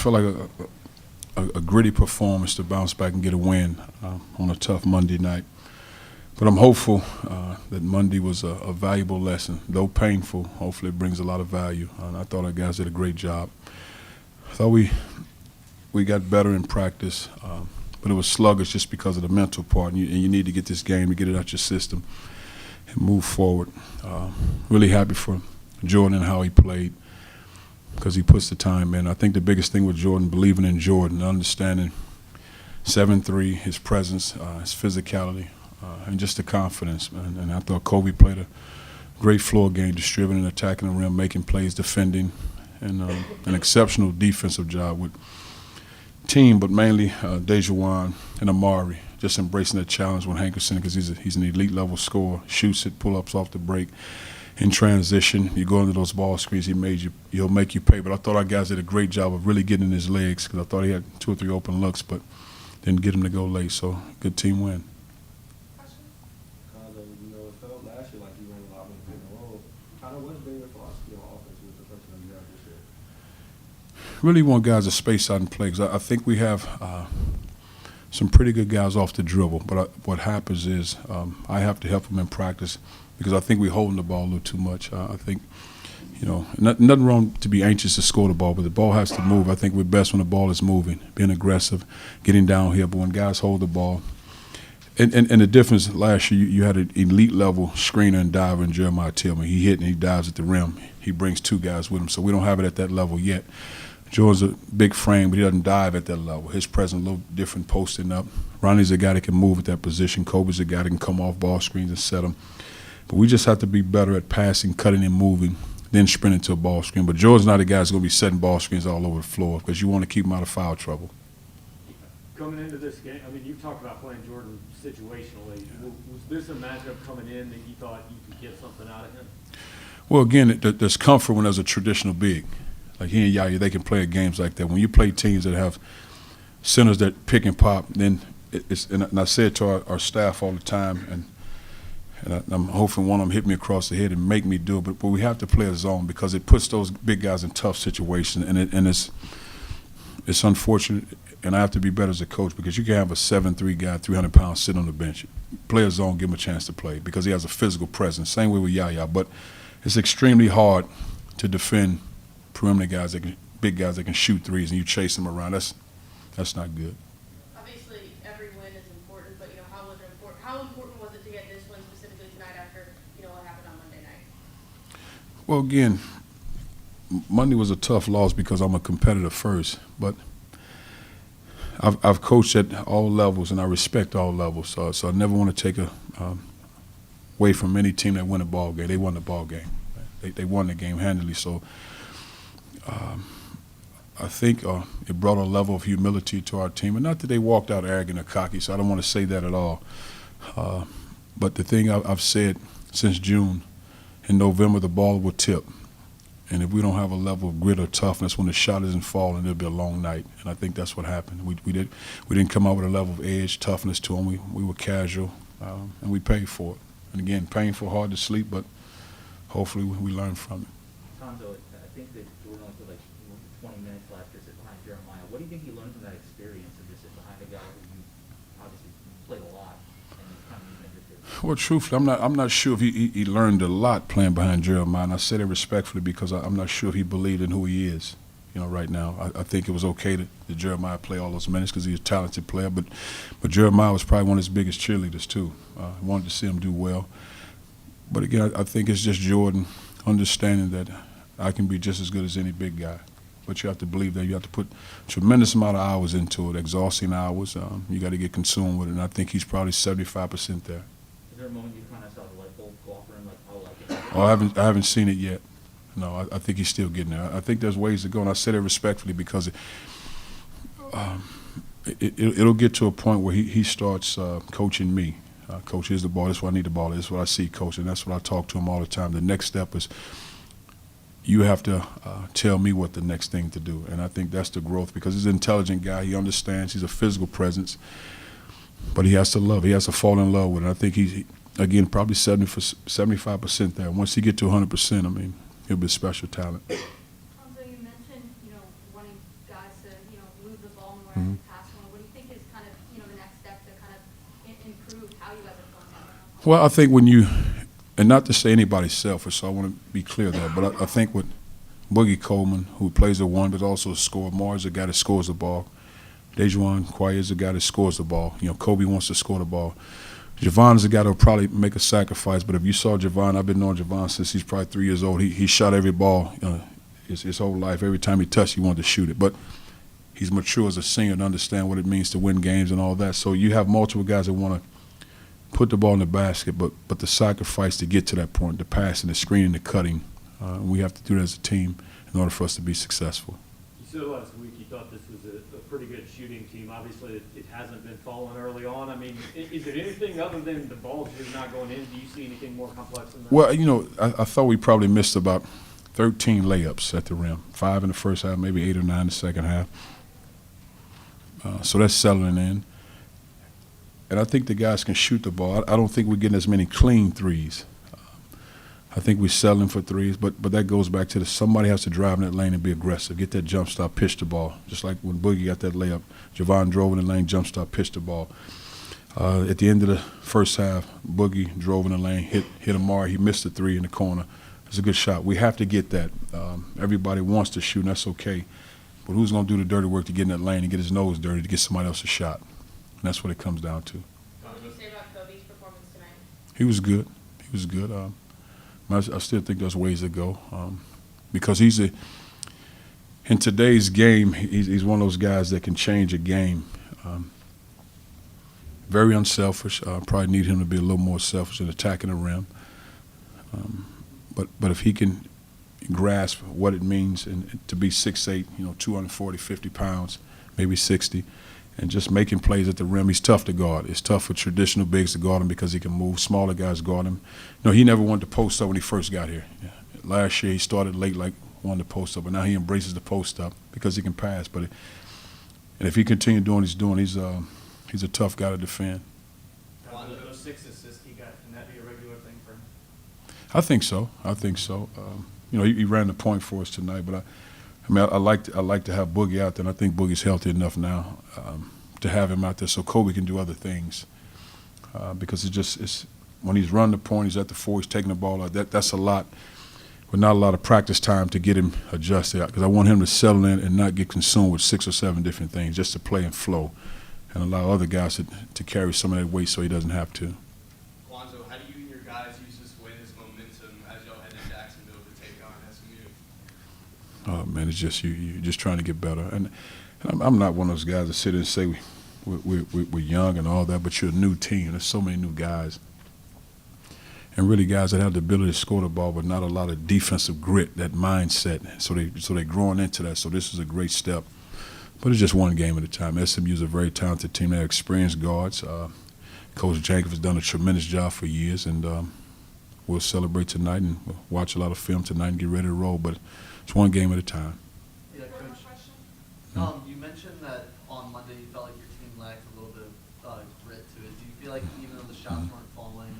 felt like a gritty performance to bounce back and get a win on a tough Monday night. But I'm hopeful that Monday was a valuable lesson. Though painful, hopefully it brings a lot of value. And I thought our guys did a great job. I thought we got better in practice, but it was sluggish just because of the mental part. And you need to get this game to get it out your system and move forward. Really happy for Jordan and how he played, because he puts the time in. I think the biggest thing with Jordan, believing in Jordan, understanding 7-3, his presence, his physicality, and just the confidence. And I thought Kobe played a great floor game, distributing, attacking the rim, making plays, defending, and an exceptional defensive job with team, but mainly Dejuan and Amari, just embracing the challenge when Hankerson, because he's an elite level scorer, shoots it, pull-ups off the break. In transition, you go into those ball screens, he'll make you pay. But I thought our guys did a great job of really getting in his legs, because I thought he had 2 or 3 open looks, but didn't get him to go late. So good team win. Cuonzo, it felt last year like you ran a lot more pick and roll. Kind of what's been your philosophy on offense with the personnel you have this year? Really want guys to space out and play, because I think we have some pretty good guys off the dribble. But what happens is I have to help them in practice, because I think we're holding the ball a little too much. I think, nothing wrong to be anxious to score the ball, but the ball has to move. I think we're best when the ball is moving, being aggressive, getting downhill. But when guys hold the ball, and the difference last year, you had an elite level screener and diver in Jeremiah Tillman. He hit and he dives at the rim. He brings 2 guys with him, so we don't have it at that level yet. Jordan's a big frame, but he doesn't dive at that level. His presence a little different, posting up. Ronnie's a guy that can move at that position. Kobe's a guy that can come off ball screens and set them. But we just have to be better at passing, cutting and moving, then sprinting to a ball screen. But Jordan's not a guy that's going to be setting ball screens all over the floor, because you want to keep him out of foul trouble. Coming into this game, you've talked about playing Jordan situationally. Was this a matchup coming in that you thought you could get something out of him? Well, again, there's comfort when there's a traditional big. Like he and Yaya, they can play at games like that. When you play teams that have centers that pick and pop, then and I say it to our staff all the time, and I'm hoping one of them hit me across the head and make me do it. But we have to play a zone, because it puts those big guys in tough situations, and it's unfortunate. And I have to be better as a coach, because you can have a 7'3" guy, 300 pounds, sitting on the bench. Play a zone, give him a chance to play, because he has a physical presence. Same way with Yaya, but it's extremely hard to defend perimeter guys, big guys that can shoot threes, and you chase them around. That's not good. Obviously, every win is important, but how important was it to get this win specifically tonight after what happened on Monday night? Well, again, Monday was a tough loss because I'm a competitor first, but I've coached at all levels, and I respect all levels. So I never want to take away from any team that won a ball game. They won the ball game. They won the game handily. So I think it brought a level of humility to our team, and not that they walked out arrogant or cocky. So I don't want to say that at all. But the thing I've said since June, in November the ball will tip. And if we don't have a level of grit or toughness when the shot isn't falling, it'll be a long night. And I think that's what happened. We didn't come out with a level of edge, toughness to them. We were casual, and we paid for it. And again, painful, hard to sleep, but hopefully we learn from it. Cuonzo, I think that Jordan only played like 20 minutes last year sit behind Jeremiah. What do you think he learned from that experience of just sit behind a guy who you obviously played a lot and kind of using it? Well, truthfully, I'm not sure if he learned a lot playing behind Jeremiah, and I say that respectfully, because I'm not sure if he believed in who he is, right now. I think it was okay that Jeremiah play all those minutes, because he's a talented player, but Jeremiah was probably one of his biggest cheerleaders too. I wanted to see him do well. But again, I think it's just Jordan understanding that I can be just as good as any big guy. But you have to believe that. You have to put a tremendous amount of hours into it, exhausting hours. You got to get consumed with it, and I think he's probably 75% there. Is there a moment you kind of saw the light bulb go off for him, like, oh, I can? Oh, I haven't seen it yet. No, I think he's still getting there. I think there's ways to go, and I say that respectfully, because it'll get to a point where he starts coaching me. Coach, here's the ball. This is what I need the ball. This is what I see, Coach, and that's what I talk to him all the time. The next step is you have to tell me what the next thing to do, and I think that's the growth, because he's an intelligent guy. He understands. He's a physical presence, but he has to love. He has to fall in love with it. I think he's, again, probably 75% there. Once he get to 100%, he'll be a special talent. Also, you mentioned, wanting guys to ball more Mhm. and pass more. What do you think is kind of, the next step to kind of improve how you guys are going about it? Well, I think when you, and not to say anybody's selfish, so I want to be clear of that, but I think with Boogie Coleman, who plays the one but also a scorer, Mars, the guy that scores the ball, Dejuan Quay is the guy that scores the ball. Kobe wants to score the ball. Javon is the guy that will probably make a sacrifice, but if you saw Javon, I've been knowing Javon since he's probably 3 years old. He shot every ball his whole life. Every time he touched, he wanted to shoot it. But he's mature as a senior and understand what it means to win games and all that. So you have multiple guys that want to put the ball in the basket, but the sacrifice to get to that point, the passing, the screening, the cutting, we have to do that as a team in order for us to be successful. You said last week you thought this was a pretty good shooting team. Obviously, it hasn't been falling early on. I mean, is it anything other than the balls just not going in? Do you see anything more complex than that? Well, I thought we probably missed about 13 layups at the rim, 5 in the first half, maybe 8 or 9 in the second half. So that's settling in. And I think the guys can shoot the ball. I don't think we're getting as many clean threes. I think we're settling for threes, but that goes back to somebody has to drive in that lane and be aggressive, get that jump stop, pitch the ball. Just like when Boogie got that layup, Javon drove in the lane, jump stop, pitched the ball. At the end of the first half, Boogie drove in the lane, hit Amari. He missed the three in the corner. It's a good shot. We have to get that. Everybody wants to shoot, and that's okay. But who's going to do the dirty work to get in that lane and get his nose dirty to get somebody else a shot? And that's what it comes down to. What did you say about Kobe's performance tonight? He was good. He was good. I still think there's ways to go because in today's game, he's one of those guys that can change a game. Very unselfish. Probably need him to be a little more selfish in attacking the rim. But if he can grasp what it means to be 6'8", 240, 50 pounds, maybe 60, and just making plays at the rim, he's tough to guard. It's tough for traditional bigs to guard him because he can move. Smaller guys guard him. He never wanted to post up when he first got here. Last year he started late, like wanted to post up, but now he embraces the post up because he can pass. And if he continues doing what he's doing, he's a tough guy to defend. Those 6 assists he got, can that be a regular thing for him? I think so. He ran the point for us tonight, but I like to have Boogie out there, and I think Boogie's healthy enough now to have him out there so Kobe can do other things. Because it's when he's running the point, he's at the 4, he's taking the ball out. That's a lot, but not a lot of practice time to get him adjusted. Because I want him to settle in and not get consumed with 6 or 7 different things, just to play and flow, and allow other guys to carry some of that weight so he doesn't have to. Cuonzo, how do you and your guys use this win as momentum as y'all head to Jacksonville to take on SMU? Oh man, it's just you're just trying to get better, and I'm not one of those guys that sit and say we're young and all that, but you're a new team. There's so many new guys, and really guys that have the ability to score the ball, but not a lot of defensive grit, that mindset. So they're growing into that. So this is a great step, but it's just one game at a time. SMU is a very talented team. They have experienced guards. Coach Jacob has done a tremendous job for years, and we'll celebrate tonight and we'll watch a lot of film tonight and get ready to roll. But it's one game at a time. Yeah, Coach. You mentioned that on Monday you felt like your team lacked a little bit of grit to it. Do you feel like even though the shots weren't falling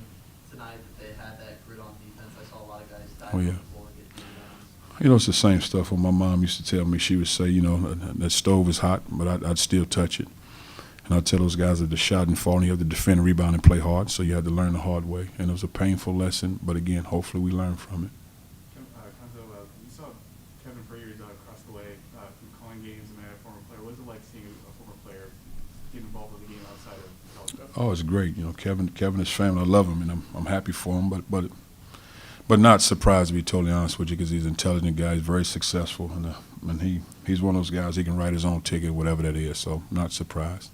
tonight, that they had that grit on defense? I saw a lot of guys dive on the floor and get rebounds. It's the same stuff what my mom used to tell me. She would say, that stove is hot, but I'd still touch it. And I'd tell those guys that the shot and falling, you have to defend, rebound, and play hard. So you had to learn the hard way. And it was a painful lesson, but again, hopefully we learn from it. Cuonzo, we saw Kevin Frazier across the way from calling games and a former player. What is it like seeing a former player get involved with the game outside of college basketball? Oh, it's great. Kevin is family. I love him, and I'm happy for him. But not surprised, to be totally honest with you, because he's an intelligent guy. He's very successful, and he's one of those guys. He can write his own ticket, whatever that is. So not surprised.